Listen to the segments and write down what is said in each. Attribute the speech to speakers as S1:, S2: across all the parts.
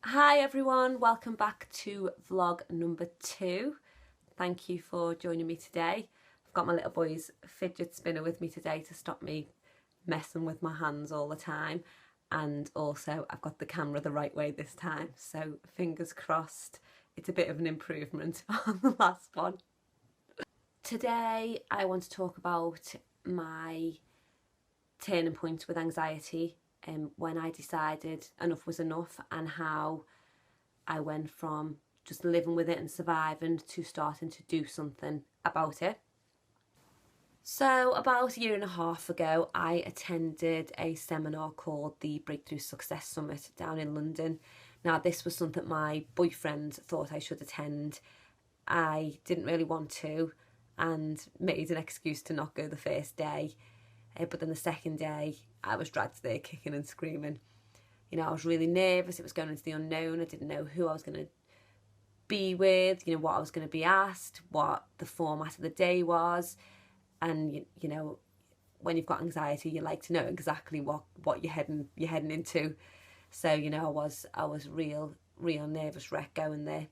S1: Hi everyone, welcome back to vlog number 2. Thank you for joining me today. I've got my little boy's fidget spinner with me today to stop me messing with my hands all the time, and also I've got the camera the right way this time, so fingers crossed it's a bit of an improvement on the last one. Today I want to talk about my turning point with anxiety when I decided enough was enough, and how I went from just living with it and surviving to starting to do something about it. So about a year and a half ago, I attended a seminar called the Breakthrough Success Summit down in London. Now, this was something my boyfriend thought I should attend. I didn't really want to and made an excuse to not go the first day. But then the second day, I was dragged there kicking and screaming. You know, I was really nervous. It was going into the unknown. I didn't know who I was going to be with, you know, what I was going to be asked, what the format of the day was. And, you know, when you've got anxiety, you like to know exactly what you're heading into. So, you know, I was real nervous wreck going there.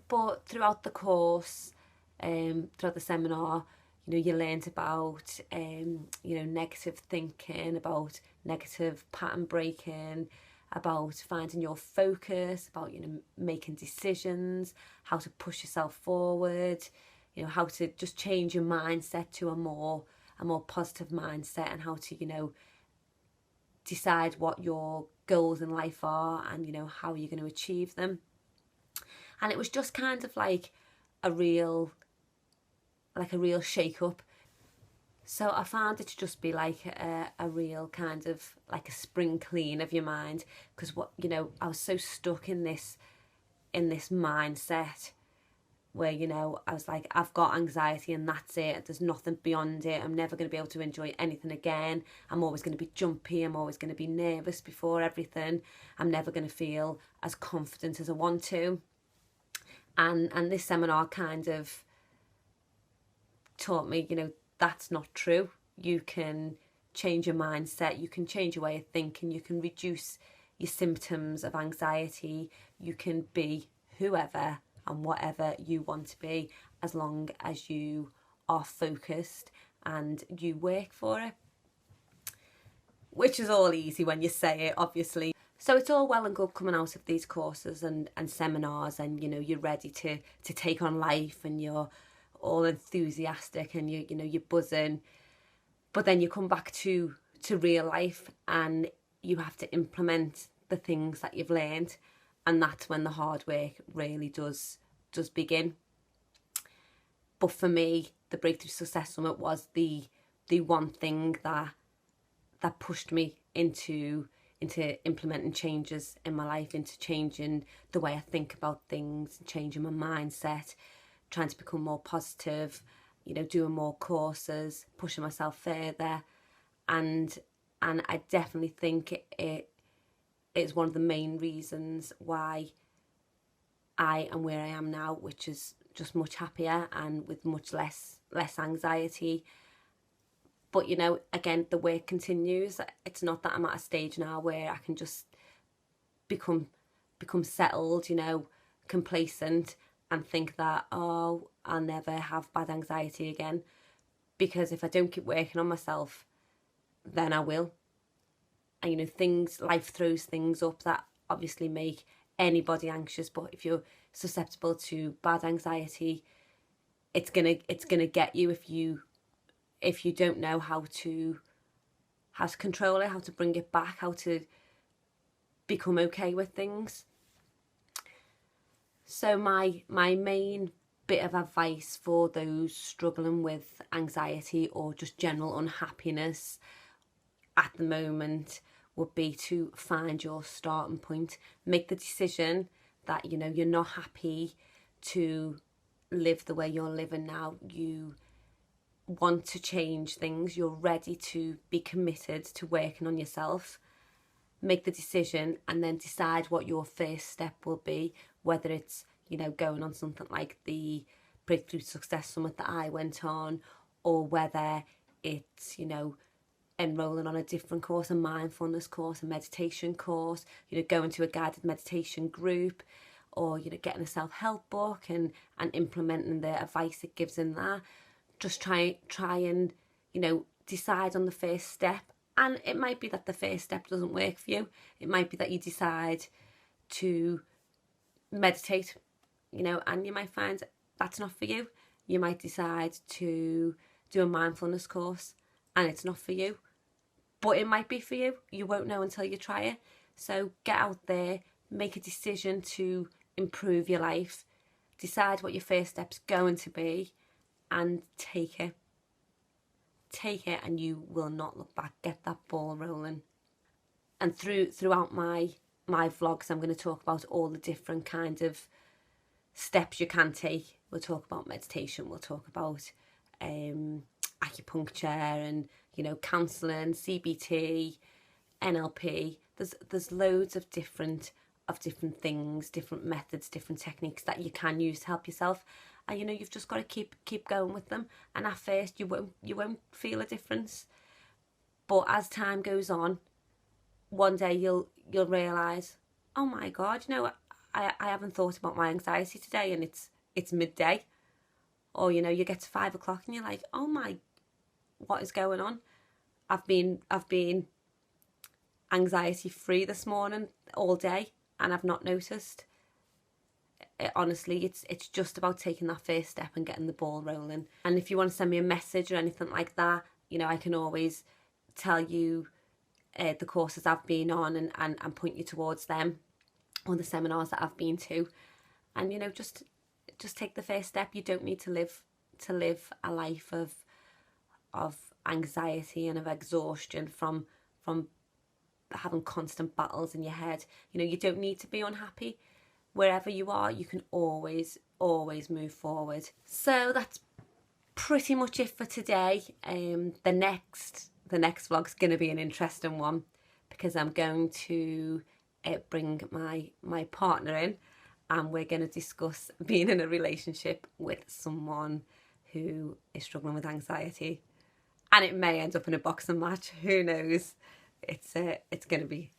S1: But throughout the course, throughout the seminar, you know, you learned about, you know, negative thinking, about negative pattern breaking, about finding your focus, about, you know, making decisions, how to push yourself forward, you know, how to just change your mindset to a more positive mindset, and how to, you know, decide what your goals in life are, and, you know, how you're going to achieve them. And it was just kind of like a real shake up. So I found it to just be like a real kind of like a spring clean of your mind, because what, you know, I was so stuck in this mindset where, you know, I was like, I've got anxiety and that's it. There's nothing beyond it. I'm never going to be able to enjoy anything again. I'm always going to be jumpy. I'm always going to be nervous before everything. I'm never going to feel as confident as I want to. And this seminar kind of taught me, you know, that's not true. You can change your mindset, you can change your way of thinking, you can reduce your symptoms of anxiety, you can be whoever and whatever you want to be, as long as you are focused and you work for it. Which is all easy when you say it, obviously. So it's all well and good coming out of these courses and seminars, and, you know, you're ready to take on life, and you're all enthusiastic, and you know, you're buzzing. But then you come back to real life, and you have to implement the things that you've learned, and that's when the hard work really does begin. But for me, the Breakthrough Success Summit was the one thing that pushed me into implementing changes in my life, into changing the way I think about things, changing my mindset, trying to become more positive, you know, doing more courses, pushing myself further. And I definitely think it's one of the main reasons why I am where I am now, which is just much happier and with much less anxiety. But, you know, again, the work continues. It's not that I'm at a stage now where I can just become settled, you know, complacent, and think that, oh, I'll never have bad anxiety again. Because if I don't keep working on myself, then I will. And, you know, life throws things up that obviously make anybody anxious. But if you're susceptible to bad anxiety, it's gonna get you if you don't know how to control it, how to bring it back, how to become okay with things. So my main bit of advice for those struggling with anxiety or just general unhappiness at the moment would be to find your starting point. Make the decision that, you know, you're not happy to live the way you're living now. You want to change things. You're ready to be committed to working on yourself. Make the decision and then decide what your first step will be, whether it's, you know, going on something like the Breakthrough Success Summit that I went on, or whether it's, you know, enrolling on a different course, a mindfulness course, a meditation course, you know, going to a guided meditation group, or, you know, getting a self-help book and implementing the advice it gives in that. Just try and, you know, decide on the first step. And it might be that the first step doesn't work for you. It might be that you decide to meditate, you know, and you might find that's not for you. You might decide to do a mindfulness course and it's not for you. But it might be for you. You won't know until you try it. So get out there, make a decision to improve your life, decide what your first step's going to be, and take it. Take it, and you will not look back. Get that ball rolling. And throughout my vlogs, I'm going to talk about all the different kind of steps you can take. We'll talk about meditation. We'll talk about acupuncture and, you know, counselling, CBT, NLP. There's loads of different things, different methods, different techniques that you can use to help yourself. And, you know, you've just got to keep going with them. And at first you won't feel a difference, but as time goes on, one day you'll realise, oh my God, you know, I haven't thought about my anxiety today, and it's midday. Or, you know, you get to 5 o'clock and you're like, oh my, what is going on? I've been anxiety free this morning all day and I've not noticed. Honestly, it's just about taking that first step and getting the ball rolling. And if you want to send me a message or anything like that, you know, I can always tell you the courses I've been on and point you towards them, or the seminars that I've been to. And, you know, just take the first step. You don't need to live a life of anxiety and of exhaustion from having constant battles in your head. You know, you don't need to be unhappy. Wherever you are, you can always move forward. So that's pretty much it for today. The next vlog's going to be an interesting one, because I'm going to bring my partner in, and we're going to discuss being in a relationship with someone who is struggling with anxiety. And it may end up in a boxing match, who knows. It's going to be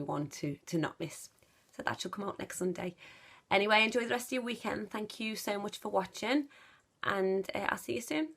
S1: one to not miss. So that should come out next Sunday. Anyway, enjoy the rest of your weekend. Thank you so much for watching, and I'll see you soon.